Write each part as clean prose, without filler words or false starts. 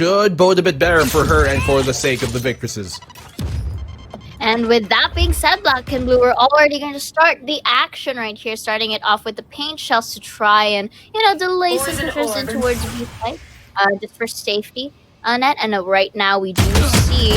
should bode a bit better for her and for the sake of the Victresses. And with that being said, Black and Blue, we're already going to start the action right here, starting it off with the paint shells to try and, you know, delay some pushers in towards B side, just for safety on it. And right now we do see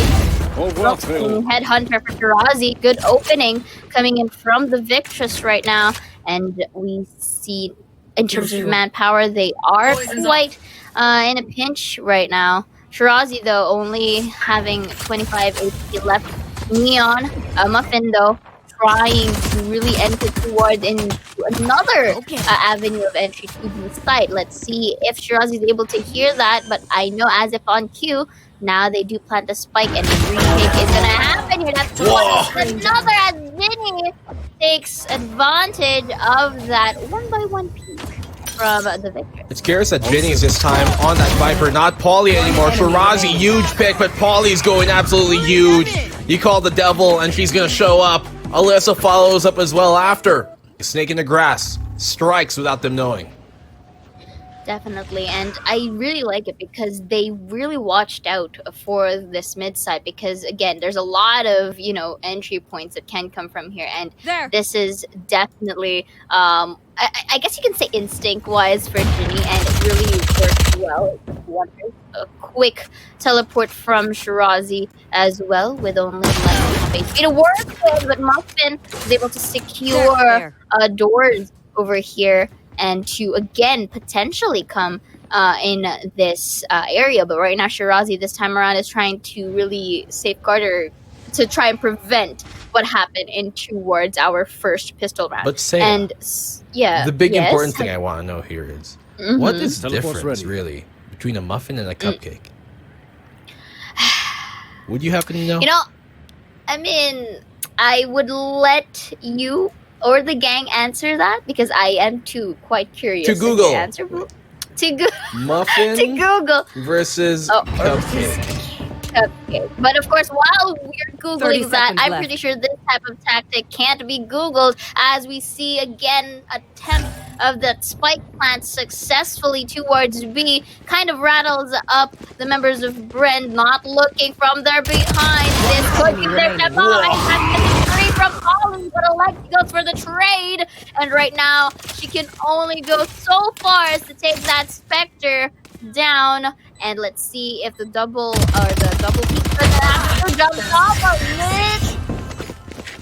Headhunter for shirazi. Good opening coming in from the Victress right now. And we see, in terms of manpower, they are quite in a pinch right now. shirazi, though, only having 25 HP left. Neon, Muffyn, though, trying to really enter towards into another avenue of entry to the site. Let's see if shirazi is able to hear that, but I know as if on cue, now they do plant the spike and the retake is going to happen here. That's another as zini takes advantage of that one-by-one peak from the Victor. It's curious that JinNy is this time on that Viper, not Pauly anymore. shirazi, huge pick, but Pauly's going absolutely huge. You call the devil and she's gonna show up. Alyssa follows up as well after. Snake in the grass, strikes without them knowing. Definitely, and I really like it because they really watched out for this mid side because, again, there's a lot of, you know, entry points that can come from here, and this is definitely, I guess you can say instinct-wise for JinNy, and it really worked well. Wonders. A quick teleport from shirazi as well, with only less space to work with, but Muffyn is able to secure doors over here and to again potentially come in this area. But right now shirazi this time around is trying to really safeguard her to try and prevent what happened in towards our first pistol round. But say, and yeah, the big important thing I want to know here is what is the difference really between a muffin and a cupcake? Would you happen to know? You know, I mean, I would let you or the gang answer that because I am too quite curious. To Google. Answer. Muffin to Google versus cupcake. Cupcake. But of course, while we're Googling that, I'm pretty sure this type of tactic can't be Googled as we see again attempt of that spike plant successfully towards B. Kind of rattles up the members of Bren, not looking from their behind. This could be their demise. Free from Pauly, but Alexy goes for the trade. And right now, she can only go so far as to take that Spectre down. And let's see if the double peak jumps off of Mitch.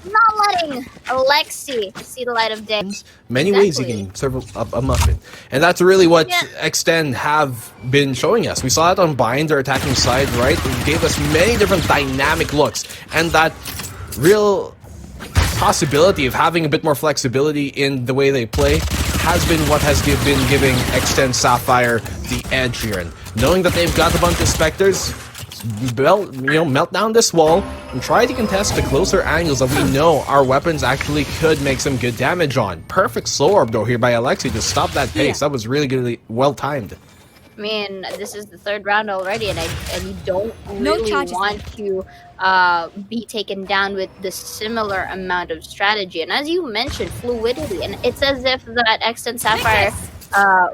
Not letting Alexy see the light of day. Many ways you can serve a muffin. And that's really what X10 have been showing us. We saw it on Bind, their attacking side, right? It gave us many different dynamic looks. And that real possibility of having a bit more flexibility in the way they play has been what has been giving X10 Sapphire the edge here. And knowing that they've got a bunch of Spectres, melt down this wall and try to contest the closer angles that we know our weapons actually could make some good damage on. Perfect slow orb though here by Alexy to stop that pace. That was really good, well timed. I mean, this is the third round already, and you don't really want to be taken down with the similar amount of strategy. And as you mentioned, fluidity, and it's as if that X10 Sapphire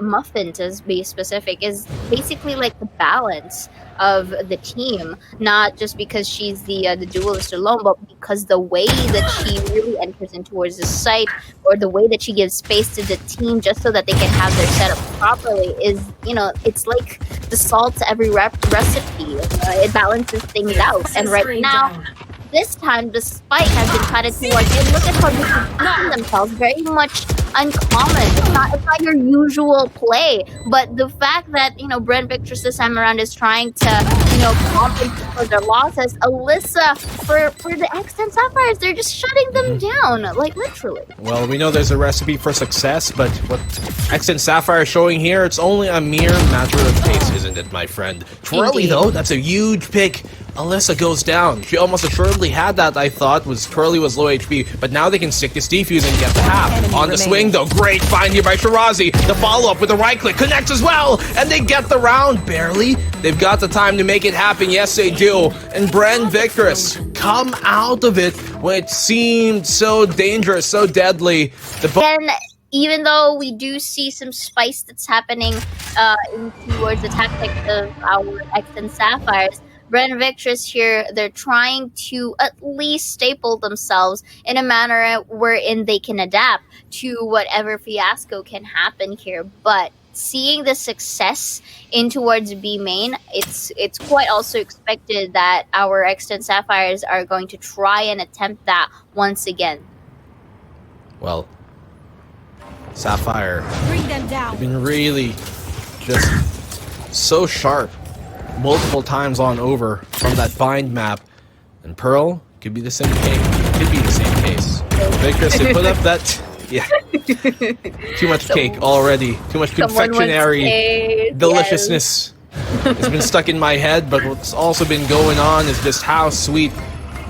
Muffin, to be specific, is basically like the balance of the team, not just because she's the duelist alone, but because the way that she really enters in towards the site, or the way that she gives space to the team just so that they can have their setup properly is, you know, it's like the salt to every recipe. It balances things out. And right now, this time the spike has been cut towards it. Look at how they position themselves, very much uncommon. It's not your usual play, but the fact that, you know, Bren Victress this time around is trying to, you know, compensate for their losses. Alyssa for the X10 Sapphires, they're just shutting them down, like literally. Well, we know there's a recipe for success, but what X10 Sapphire is showing here, it's only a mere matter of pace, isn't it, my friend? Twirly though, that's a huge pick. Alyssa goes down. She almost assuredly had that, I thought, Twirly was low HP, but now they can stick this defuse and get the half. On the swing though, great find here by shirazi. The follow-up with the right click connects as well, and they get the round, barely. They've got the time to make it happen, yes they do. And Bren Victress come out of it when it seemed so dangerous, so deadly. Then, even though we do see some spice that's happening in towards the tactics of our X10 Sapphires. Bren Victress here, they're trying to at least staple themselves in a manner wherein they can adapt to whatever fiasco can happen here. But seeing the success in towards B main, it's quite also expected that our X10 Sapphires are going to try and attempt that once again. Well, Sapphire, Bring them down. they've been really just so sharp multiple times on over from that bind map, and Pearl could be the same case. Could be the same case. Victress, they put up that. Yeah. Too much cake already. Too much confectionery deliciousness. It's been stuck in my head, but what's also been going on is just how sweet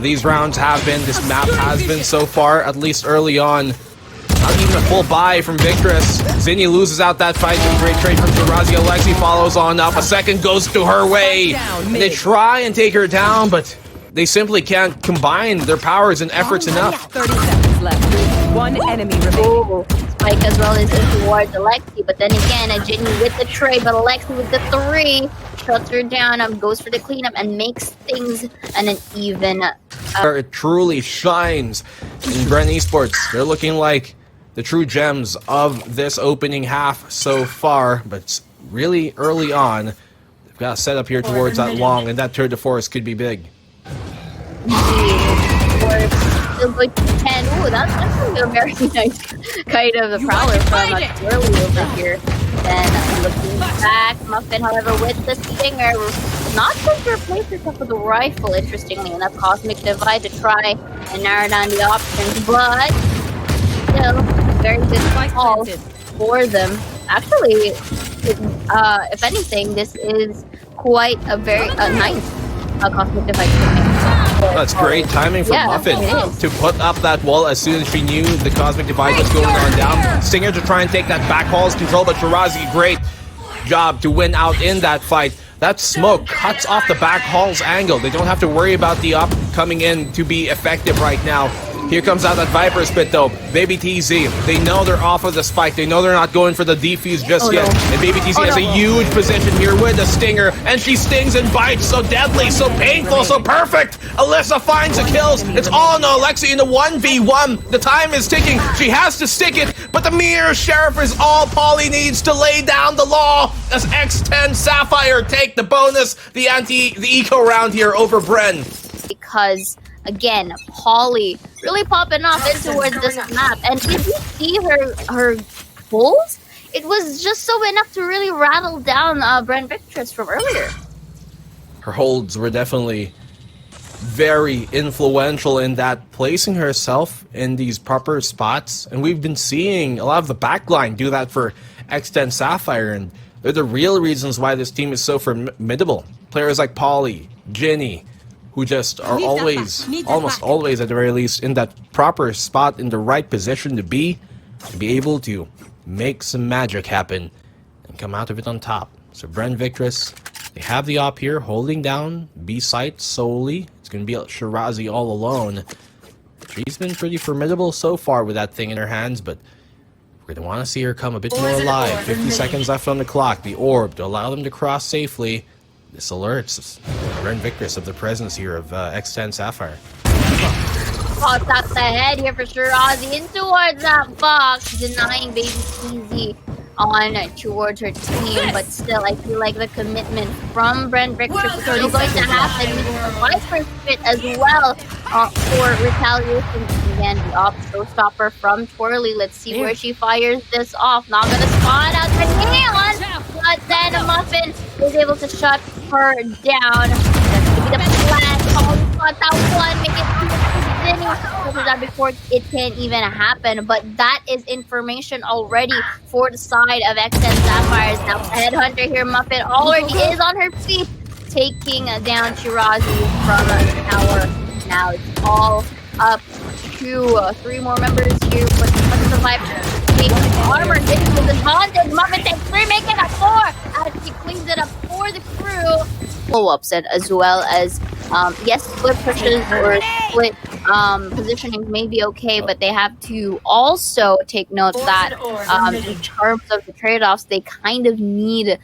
these rounds have been, this map has been so far, at least early on. Not even a full buy from Victress. Zini loses out that fight. Great trade from shirazi. Alexy follows on up. A second goes to her way. And they try and take her down, but they simply can't combine their powers and efforts enough. 30 seconds left. One enemy remaining. Spike as well as in towards Alexy, but then again, a JinNy with the trade, but Alexy with the 3 shuts her down, goes for the cleanup and makes things an even. It truly shines in Bren Esports. They're looking like the true gems of this opening half so far, but it's really early on. They've got a setup here towards that long, and that tour de force could be big. Still going to 10. Ooh, that's actually a very nice kind of a prowler from Twirly over here. Then looking back, Muffyn, however, with the stinger, not going to replace herself with a rifle, interestingly enough. Cosmic Divide to try and narrow down the options, but still, very good call for them. Actually, if anything, this is quite a very nice Cosmic Divide. That's great timing from Muffyn to put up that wall as soon as she knew the Cosmic Divide was going on down. Stinger to try and take that back hall's control, but shirazi, great job to win out in that fight. That smoke cuts off the back hall's angle. They don't have to worry about the up coming in to be effective right now. Here comes out that Viper Spit though. babytz, they know they're off of the spike. They know they're not going for the defuse just yet. And babytz has a huge position here with the stinger. And she stings and bites so deadly, so painful, so perfect. Alyssa finds the kills. It's all on Alexy in the 1v1. The time is ticking. She has to stick it. But the mere sheriff is all Polly needs to lay down the law. As X10 Sapphire take the bonus, the eco round here over Bren. Because again, Polly really popping off in towards this map. And did you see her pulls? It was just so enough to really rattle down Bren Victress from earlier. Her holds were definitely very influential in that, placing herself in these proper spots. And we've been seeing a lot of the backline do that for X10 Sapphire. And they're the real reasons why this team is so formidable. Players like Polly, JinNy, who just are always, almost always at the very least, in that proper spot, in the right position to be able to make some magic happen and come out of it on top. So Bren Victress, they have the op here, holding down B site solely. It's going to be shirazi all alone. She's been pretty formidable so far with that thing in her hands, but we're going to want to see her come a bit more alive. 50 seconds left on the clock. The orb to allow them to cross safely. This alerts Bren Victress of the presence here of X10 Sapphire. Pops out the head here for shirazi in towards that box, denying babytz on towards her team, but still I feel like the commitment from Bren Victress is already going to happen. Viper Spit as well for retaliation. Again, the op showstopper from Twirly. Let's see where she fires this off. Not gonna spawn out the neon, but then Muffyn is able to shut her down. That's gonna be the plan. Oh, got that one, make it that before it can even happen, but that is information already for the side of X10 Sapphires. Now Headhunter here, Muffyn already is on her feet, taking down shirazi from the tower. Now it's all up to 3 more members here, but the Viper armor this was advantage. Muffyn takes 3, making it 4 as she cleans it up for the crew. Follow-ups and as well as yes, split pushes or split positioning may be okay, but they have to also take note that in terms of the trade-offs, they kind of need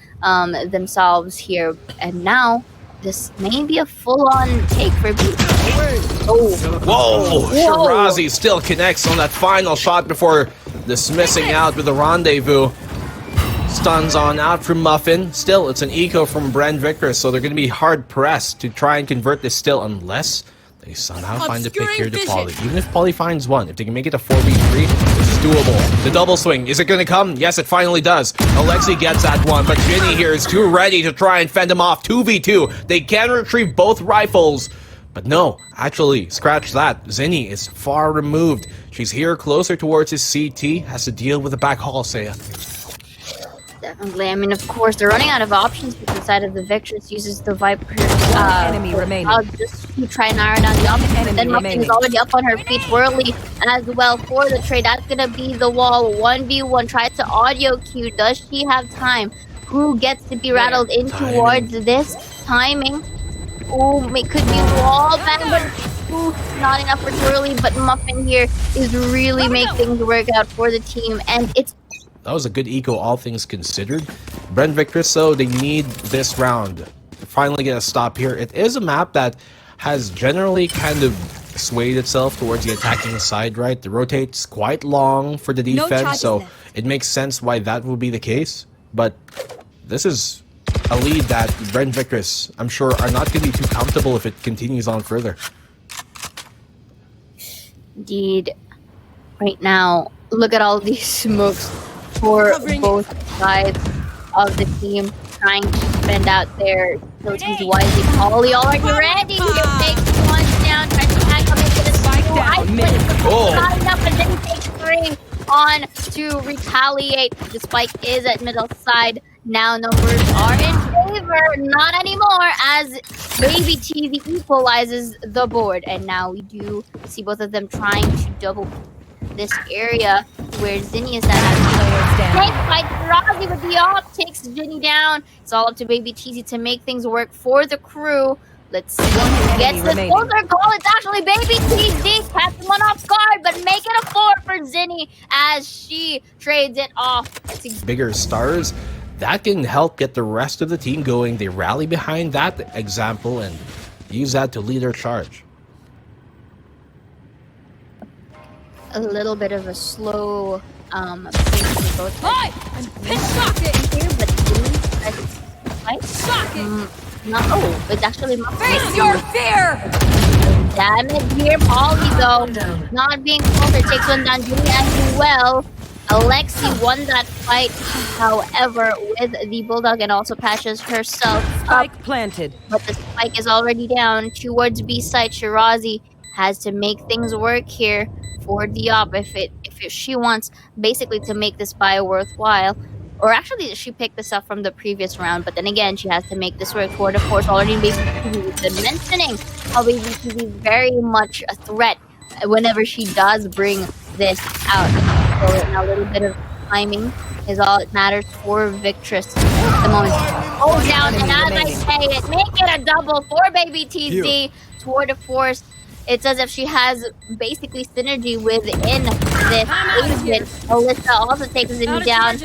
themselves here. And now, this may be a full-on take for B. Whoa! Shirazi still connects on that final shot before dismissing out with a rendezvous. Stuns on out from Muffyn. Still, it's an eco from Bren Victress, so they're going to be hard-pressed to try and convert this still unless they somehow find a pick here to Polly. Even if Polly finds one, if they can make it a 4v3, it's doable. The double swing, is it going to come? Yes, it finally does. Alexy gets that one, but JinNy here is too ready to try and fend him off. 2v2. They can retrieve both rifles. But no, actually, scratch that. ZiniY is far removed. She's here closer towards his CT, has to deal with the back hall, Saya. Definitely. I mean, of course, they're running out of options because the side of the Victress uses the Viper enemy remaining. just to try and narrow down the options. And then Muffyn is already up on her feet. Twirly as well for the trade. That's going to be the wall. 1v1. Tries to audio cue. Does she have time? Who gets to be rattled in towards this? Timing. Oh, it could be wall bang, but not enough for Twirly. But Muffyn here is really making things work out for the team. And it's that was a good eco, all things considered. Bren Victress, though, they need this round to finally get a stop here. It is a map that has generally kind of swayed itself towards the attacking side, right? The rotate's quite long for the defense, so it makes sense why that would be the case. But this is a lead that Bren Victress, I'm sure, are not going to be too comfortable if it continues on further. Indeed. Right now, look at all these smokes for both sides of the team, trying to spend out their abilities wisely. Polly already ready. Here takes one down, tries to tag him into the spike down. Not enough, and then he takes 3 on to retaliate. The spike is at middle side. Now numbers are in favor. Not anymore, as babytz equalizes the board. And now we do see both of them trying to double this area where ZiniY is at. Take by shirazi with the op, takes JinNy down. It's all up to babytz to make things work for the crew. Let's see who gets this closer goal. It's actually babytz. Catch him off guard, but make it a 4 for ZiniY as she trades it off. Bigger stars, that can help get the rest of the team going. They rally behind that example and use that to lead their charge. A little bit of a slow pace to both sides. Here, but it's actually Face your fear! Damage here. Polly though, not being closer, takes one down. JinNy as well. Alexy won that fight, however, with the Bulldog and also patches herself Spike planted. But the spike is already down towards B side. Shirazi has to make things work here for the op if she wants basically to make this buy worthwhile. Or actually, she picked this up from the previous round, but then again, she has to make this work for the force already in babytz. We've been mentioning how babytz is very much a threat whenever she does bring this out. So a little bit of timing is all that matters for Victress at the moment. Hold down, and as I say it, make it a double for babytz toward the force. It's as if she has basically synergy within this agent. Alyssa also takes ZiniY down.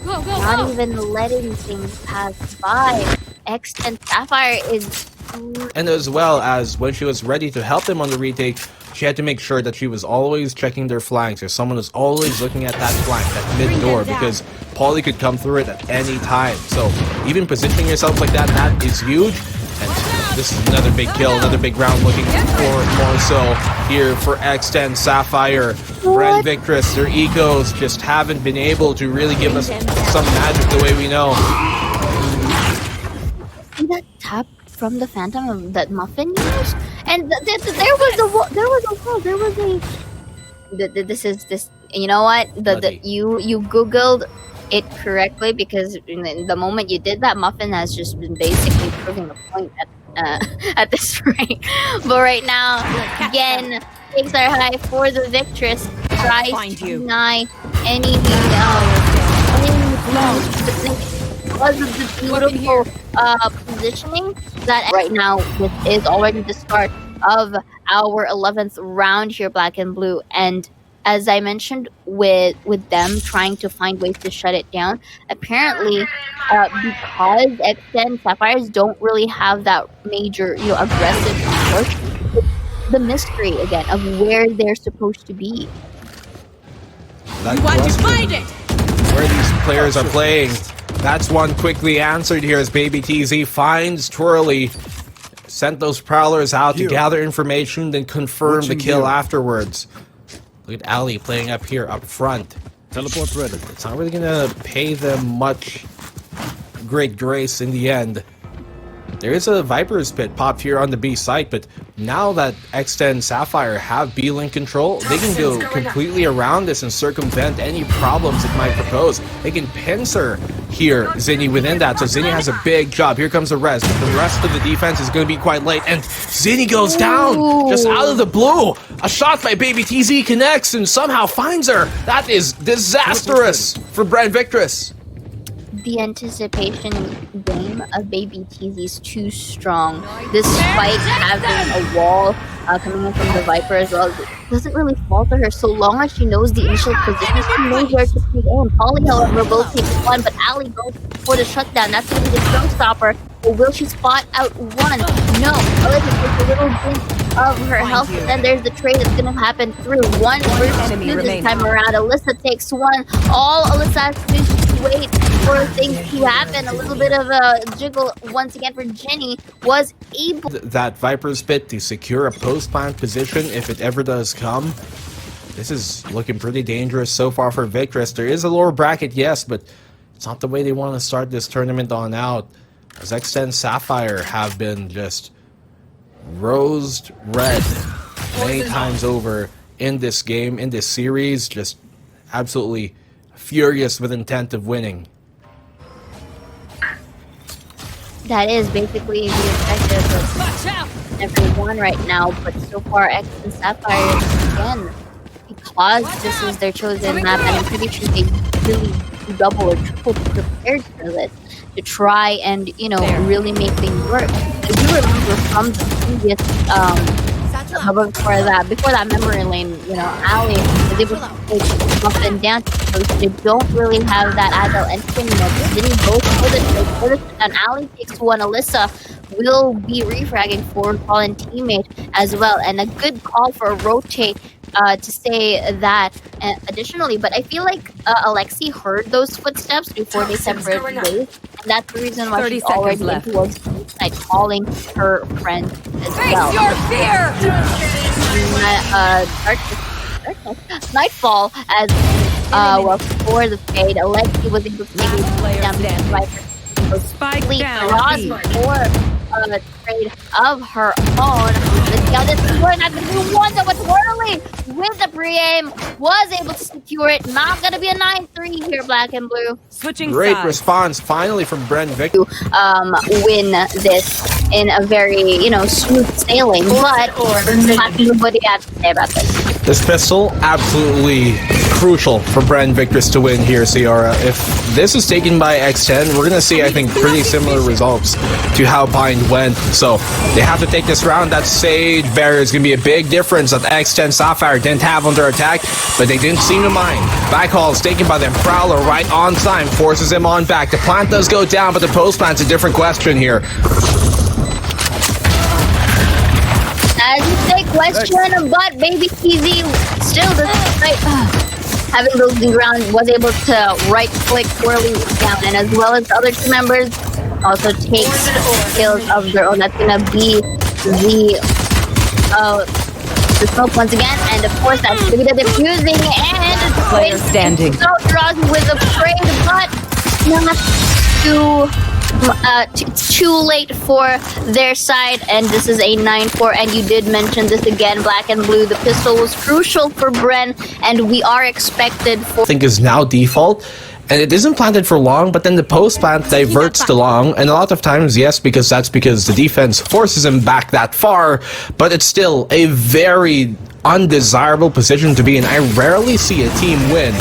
Not even letting things pass by. X10 Sapphire is... And as well as when she was ready to help them on the retake, she had to make sure that she was always checking their flanks, or someone was always looking at that flank, that mid door, because Polly could come through it at any time. So even positioning yourself like that, that is huge. And this is another big kill, another big round, looking for more so here for X10 Sapphire. Bren Victress, their ecos just haven't been able to really give us some magic the way we know. See that tap from the Phantom of that Muffyn used? And there was a this is this, you know what? You Googled it correctly, because in the moment you did that, Muffyn has just been basically proving a point at this rate. But right now, again, stakes are high for the Victress. Tries to deny any because of the beautiful positioning that right now is already the start of our 11th round here, Black and Blue. And as I mentioned, with them trying to find ways to shut it down, apparently because X10 Sapphires don't really have that major, aggressive push, the mystery again of where they're supposed to be. That question, where these players are playing, that's one quickly answered here as babytz finds Twirly, sent those prowlers out to gather information, then confirm the kill afterwards. Look at Ali playing up here, up front. Teleport ready. It's not really gonna pay them much great grace in the end. There is a Viper's Pit popped here on the B site, but now that X10 Sapphire have B-Link control, they can go completely around this and circumvent any problems it might propose. They can pincer here zini within that, so zini has a big job. Here comes the rest. The rest of the defense is going to be quite late, and zini goes down just out of the blue. A shot by babytz connects and somehow finds her. That is disastrous for Bren Victress. The anticipation game of babytz is too strong. Despite having a wall coming in from the Viper as well, it doesn't really falter her so long as she knows the initial position. She knows where to take aim. Polly, however, will take one, but Ali goes for the shutdown. That's going to be the showstopper. Or will she spot out one? No. Alyssa takes a little bit of her health, and then there's the trade that's going to happen through 1 versus 2 this time around. Alyssa takes one. All Alyssa has to do is wait for things to happen. A little bit of a jiggle once again for JinNy was able. That Viper's Pit to secure a post-plant position if it ever does come. This is looking pretty dangerous so far for Victress. There is a lower bracket, yes, but it's not the way they want to start this tournament on out. As X10 Sapphire have been just rosed red many times over in this game, in this series, just absolutely furious with intent of winning. That is basically the objective of everyone right now, but so far X10 Sapphire, again, because this is their chosen map, and I'm pretty sure they really double or triple prepared for this to try and, really make things work. If you remember from the previous, before that memory lane, Ali was able to take up and down, so they don't really have that agile entry anymore. Then he goes for the trade, and Ali takes one. Alyssa will be refragging for fallen teammate as well, and a good call for a rotate to say that additionally, but I feel like Alexy heard those footsteps before they separated ways, and that's the reason why she's already in towards the side, calling her friend as well. Your fear! Nightfall as for the fade. Alexy was able to take it down the Spike down. For a trade of her own. This is going to be one that was Twirly with the pre-aim, was able to secure it. Not going to be a 9-3 here, Black and Blue. Switching Great sides. response finally from Bren Victress. Win this in a very, smooth sailing. But what do you have to say about this? This pistol, absolutely crucial for Bren Victress to win here, Ciara. If this is taken by X10, we're going to see, I think, pretty similar results to how Bind went. So they have to take this round. That Sage barrier is going to be a big difference that X10 Sapphire didn't have on their attack, but they didn't seem to mind. Backhaul is taken by them. Prowler right on time, forces him on back. The plant does go down, but the post plant's a different question here. As you say, question, but babytz still despite having those lead round was able to right click Twirly down, and as well as the other two members also take kills of their own. That's gonna be the smoke once again, and of course that's gonna be the defusing and Player standing. So Shirazi with a trade, but not it's too late for their side, and this is a 9-4. And you did mention this again, Black and Blue. The pistol was crucial for Bren, and we are expected for. I think is now default, and it isn't planted for long, but then the post plant diverts to long, and a lot of times, yes, because the defense forces him back that far, but it's still a very undesirable position to be in. I rarely see a team win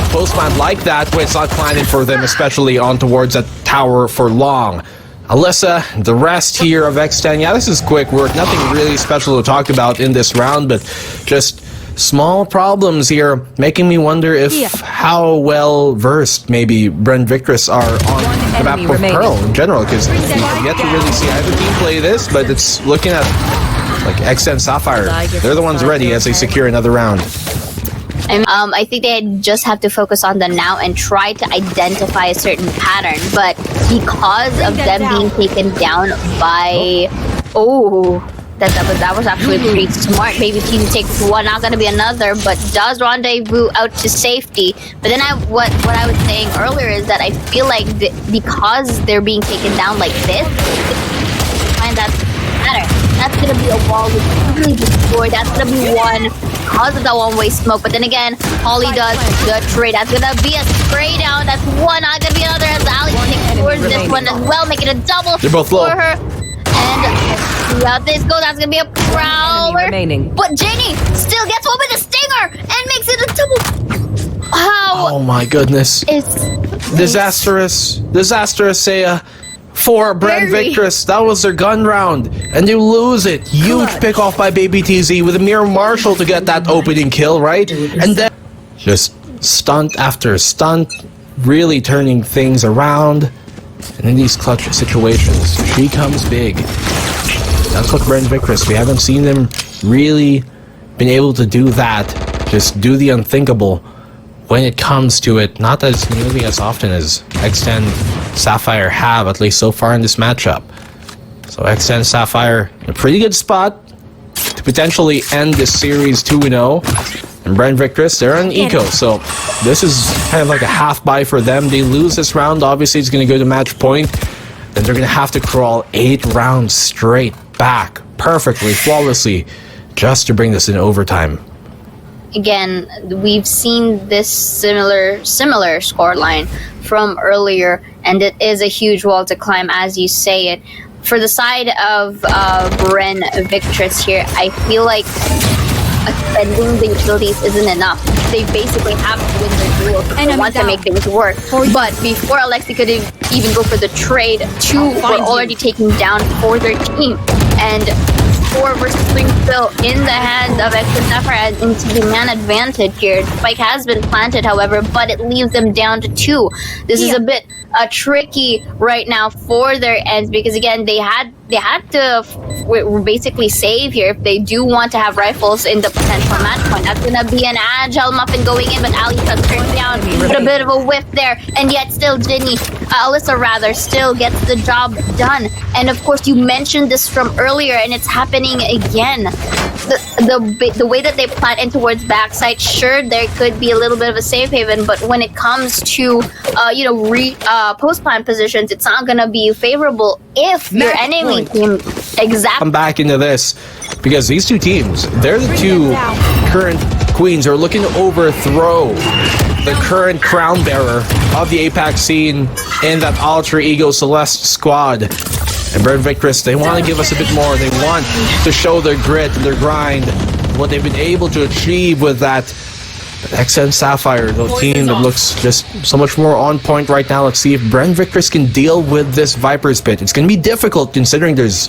post plant like that when it's not planted for them, especially on towards a tower for long. Alyssa, the rest here of X10. Yeah, this is quick work. Nothing really special to talk about in this round, but just small problems here, making me wonder if how well versed maybe Bren Victress are on the map of Pearl in general, because we yet to really see either team play this, but it's looking at like X10 Sapphire. They're the ones ready as they secure another round. I think they just have to focus on the now and try to identify a certain pattern. But because of them being taken down by... That was actually pretty smart. babytz takes one, not gonna be another, but does rendezvous out to safety. But then what I was saying earlier is that I feel like because they're being taken down like this, find that pattern. That's gonna be a wall which is really destroyed. That's gonna be one because of that one-way smoke. But then again, Holly does the trade. That's gonna be a spray down. That's one, not gonna be another. As Alexy scores this one as well, making a double for her. And see how this goes. That's gonna be a prowler. But JinNy still gets one with a stinger and makes it a double. How? Oh my goodness! It's disastrous for Bren Victress. That was their gun round, and they lose it. Huge pick off by babytz with a mere Marshall to get that opening kill, right? And then just stunt after stunt, really turning things around. And in these clutch situations, she comes big. That's what Bren Victress, we haven't seen them really been able to do that. Just do the unthinkable when it comes to it. Not as nearly as often as X10 Sapphire have, at least so far in this matchup. So X10 Sapphire in a pretty good spot to potentially end this series 2-0. And Bren Victress, they're on eco, so this is kind of like a half buy for them. They lose this round, obviously it's going to go to match point. Then they're going to have to crawl 8 rounds straight back, perfectly, flawlessly, just to bring this in overtime. Again, we've seen this similar scoreline from earlier, and it is a huge wall to climb, as you say it. For the side of Bren Victress here, I feel like spending the utilities isn't enough. They basically have to win their duel if they want to make things work. But before Alexy could even go for the trade, 2 were already taken down for their team. And 4 versus 3 still in the hands of X10 Sapphire into the man advantage here. Spike has been planted, however, but it leaves them down to 2. This is a bit tricky right now for their ends, because again they had to basically save here if they do want to have rifles in the potential match point. That's gonna be an agile muffin going in, but Alyssa turns down with a bit of a whiff there, and yet still Alyssa rather still gets the job done. And of course you mentioned this from earlier, and it's happening again. The way that they plant in towards backside, sure there could be a little bit of a safe haven, but when it comes to post plant positions, it's not gonna be favorable if your enemy team I'm back into this because these two teams, they're the 2 current queens who are looking to overthrow the current crown bearer of the APAC scene in that Alter Ego Celeste squad. And Bren Victress, they want to give us a bit more. They want to show their grit and their grind, what they've been able to achieve with that. X10 Sapphire, the team that looks just so much more on point right now. Let's see if Bren Victress can deal with this Viper's Pit. It's going to be difficult considering there's,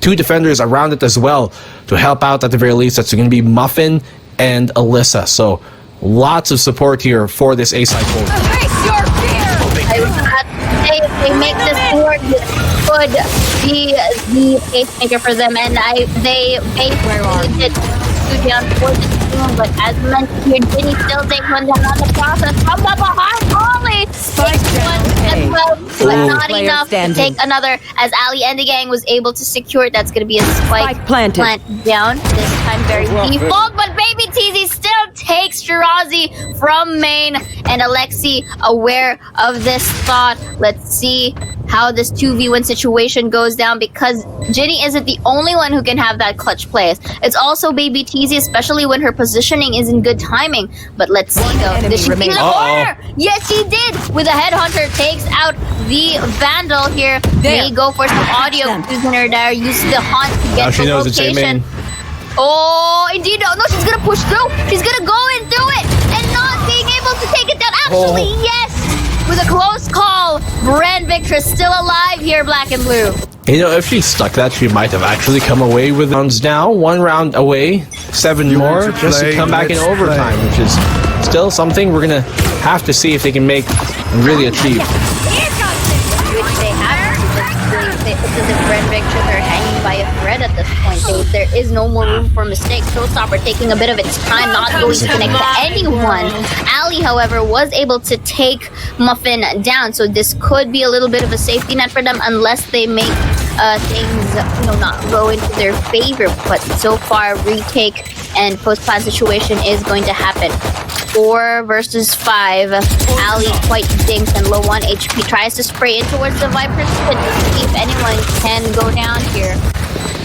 2 defenders around it as well to help out at the very least. That's going to be Muffyn and Alyssa. So lots of support here for this A-side hold. If they make this work, it could be the pacemaker for them, and they basically did down for the team, but as mentioned here, JinNy still takes one down on the process from the behind. Holly takes one as well, but not enough to take another, as Ali and the gang was able to secure it. That's going to be a spike plant down, this time very default, but babytz still takes shirazi from main, and Alexy aware of this thought. Let's see how this 2v1 situation goes down, because JinNy isn't the only one who can have that clutch plays. It's also babytz, especially when her positioning is in good timing. But let's see though, did she feel the corner? Yes, she did! With a headhunter, takes out the Vandal here. May go for some audio using her there, use the hunt to get the location. Oh, indeed, no, she's gonna push through. She's gonna go in through it, and not being able to take it down. Actually, yes! with a close call. Bren Victress still alive here, black and blue. You know, if she stuck that, she might have actually come away with rounds now. 1 round away, 7 more, just to come back in overtime, which is still something we're going to have to see if they can make and really achieve. Which they haven't. It's as if Bren Victress are hanging by a thread at this point. There is no more room for mistakes. Showstopper taking a bit of its time, not going to connect to anyone. Ali, however, was able to take Muffyn down, so this could be a little bit of a safety net for them unless they make things, not go into their favor. But so far, retake and post-plan situation is going to happen. 4 versus 5. Ali quite dinks and low on HP. Tries to spray in towards the Viper's pit to see if anyone can go down here.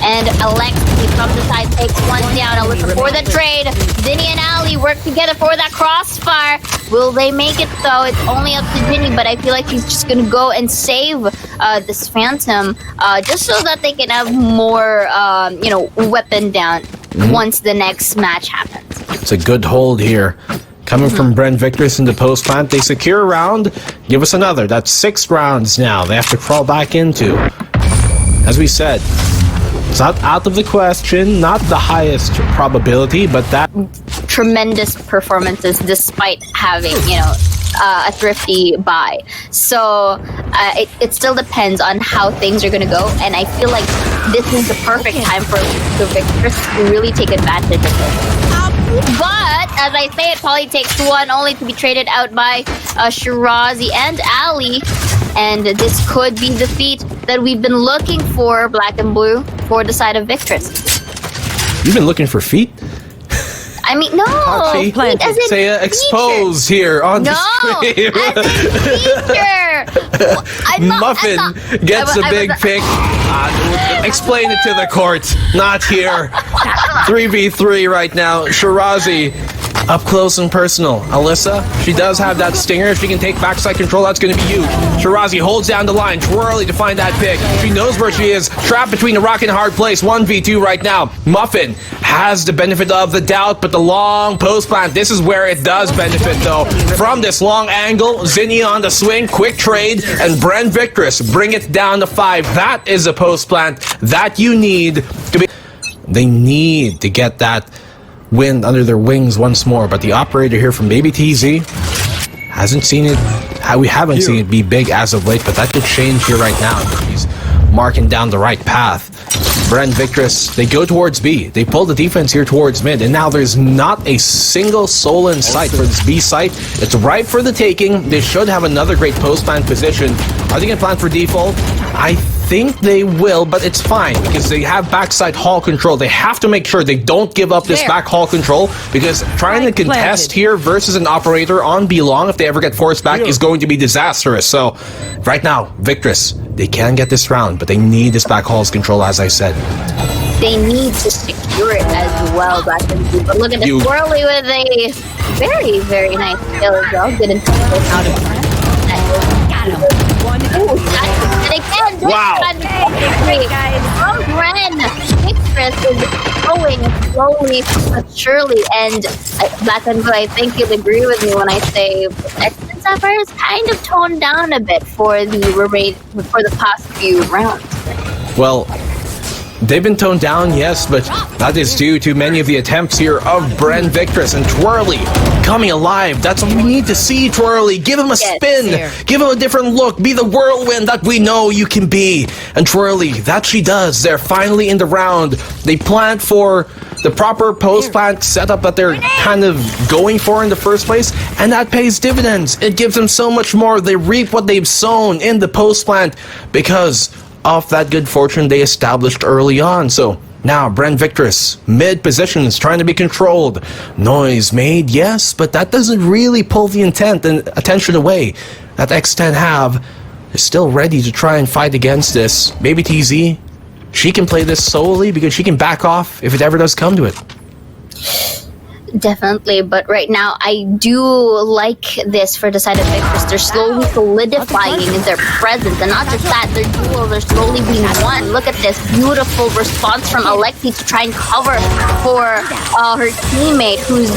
And Alexy from the side takes one down. Alyssa for the trade. Zini and Ali work together for that crossfire. Will they make it though? It's only up to Zini, but I feel like he's just gonna go and save this Phantom just so that they can have more, weapon down once the next match happens. It's a good hold here. Coming from Bren Victress in the post plant, they secure a round. Give us another. That's 6 rounds now. They have to crawl back into. As we said, it's not out of the question, not the highest probability, but that tremendous performances despite having, a thrifty buy. So it still depends on how things are going to go, and I feel like this is the perfect time for the Victress to really take advantage of it. But as I say, it probably takes one only to be traded out by Shirazi and Ali, and this could be the feat that we've been looking for, black and blue, for the side of Victress. You've been looking for feet? I mean, no. As in Say expose here on the stream. Muffyn gets a big pick. Explain it to the court. Not here. 3v3 right now. Shirazi up close and personal. Alyssa, she does have that stinger. If she can take backside control, that's going to be huge. Shirazi holds down the line. Twirly to find that pick. She knows where she is. Trapped between a rock and a hard place. 1v2 right now. Muffyn has the benefit of the doubt, but the long post plant, this is where it does benefit though. From this long angle, Zini on the swing, quick trade, and Bren Victress bring it down to 5. That is a post plant that you need to be. They need to get that wind under their wings once more, but the operator here from babytz hasn't seen it. We haven't seen it be big as of late, but that could change here right now. He's marking down the right path. Bren Victress, they go towards B. They pull the defense here towards mid, and now there's not a single soul in sight for this B site. It's ripe for the taking. They should have another great post-plant position. Are they going to plan for default? I think they will, but it's fine because they have backside hall control. They have to make sure they don't give up this back hall control, because trying to contest here versus an operator on B long, if they ever get forced back, is going to be disastrous. So right now, Victress, they can get this round, but they need this back hall's control, as I said. They need to secure it as well, but look at the Twirly with a very, very nice kill as well. Didn't take it out of front. And again, wow. From Bren, Victress is going slowly but surely, and Black and Blue, I think you'll agree with me when I say X10 Sapphire is kind of toned down a bit for the past few rounds. Well, they've been toned down, yes, but that is due to many of the attempts here of Bren Victress and Twirly coming alive. That's what we need to see, Twirly. Give him a spin. Give him a different look. Be the whirlwind that we know you can be. And Twirly, that she does. They're finally in the round. They plant for the proper post-plant setup that they're kind of going for in the first place, and that pays dividends. It gives them so much more. They reap what they've sown in the post-plant because of that good fortune they established early on. So now Bren Victress, mid positions, trying to be controlled. Noise made, yes, but that doesn't really pull the intent and attention away that X10 have. They're still ready to try and fight against this. babytz, she can play this solely because she can back off if it ever does come to it. Definitely, but right now I do like this for the side of Victress. They're slowly solidifying their presence, and not just that, their duels are slowly being won. Look at this beautiful response from Alexy to try and cover for her teammate, who's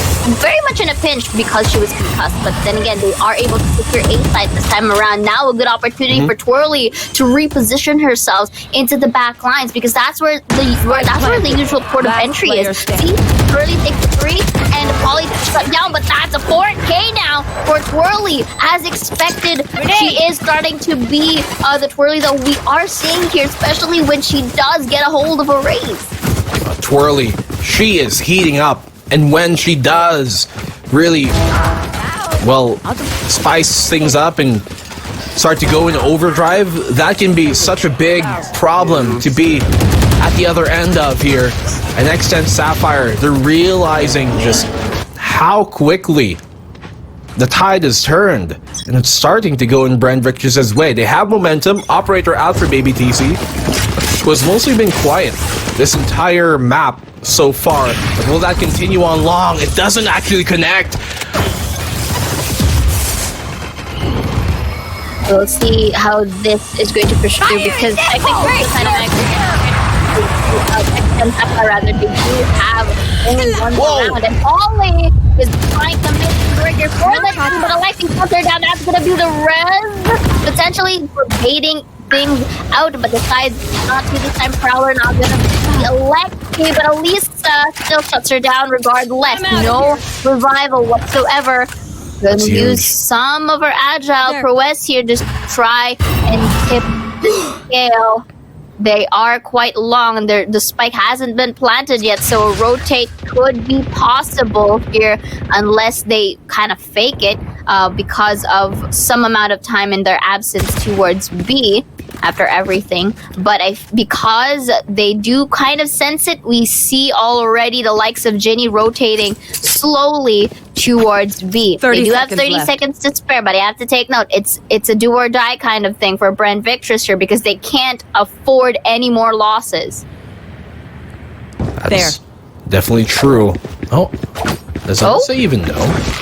very much in a pinch because she was concussed. But then again, they are able to secure A side this time around. Now a good opportunity for Twirly to reposition herself into the back lines, because that's where the usual port of entry is. See, Twirly takes the 3 and Polly shut down, but that's a 4K now for Twirly. As expected, she is starting to be the Twirly that we are seeing here, especially when she does get a hold of a raise. Twirly, she is heating up, and when she does really, well, spice things up and start to go into overdrive, that can be such a big problem to be at the other end of here. And X10 Sapphire, they're realizing just how quickly the tide has turned, and it's starting to go in Bren Victress' way. They have momentum. Operator out for babytz, who has mostly been quiet this entire map so far. But will that continue on long? It doesn't actually connect. We'll see how this is going to push through, because I think the kind of rather, they do have only one round, and Ollie is trying to make the trigger for the team, but Alexy puts her down. That's going to be the res, potentially for baiting things out, but decides not to this time. Prowler not going to be Alexy, but Alyssa still shuts her down regardless. No revival whatsoever. Gonna use some of her agile prowess here, just try and tip the scale. They are quite long, and the spike hasn't been planted yet, so a rotate could be possible here unless they kind of fake it because of some amount of time in their absence towards B after everything. But because they do kind of sense it, we see already the likes of JinNy rotating slowly towards B. They do have 30 seconds to spare, but I have to take note, it's a do or die kind of thing for Bren Victress here, because they can't afford any more losses. That's definitely true. Oh, does Alyssa even know?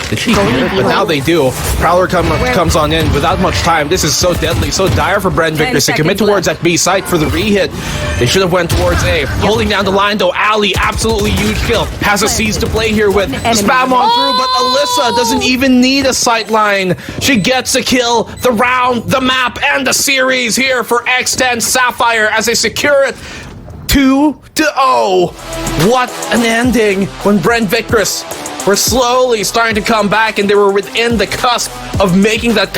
Did she hear it? But now they do. Prowler comes on in without much time. This is so deadly, so dire for Bren Victress to commit towards that B site for the re-hit. They should have went towards A. Holding down the line though, Ali, absolutely huge kill. Has a C's to play here with. Spam on through, but Alyssa doesn't even need a sight line. She gets a kill, the round, the map, and the series here for X10 Sapphire as they secure it. 2-0. What an ending when Bren Victress were slowly starting to come back, and they were within the cusp of making that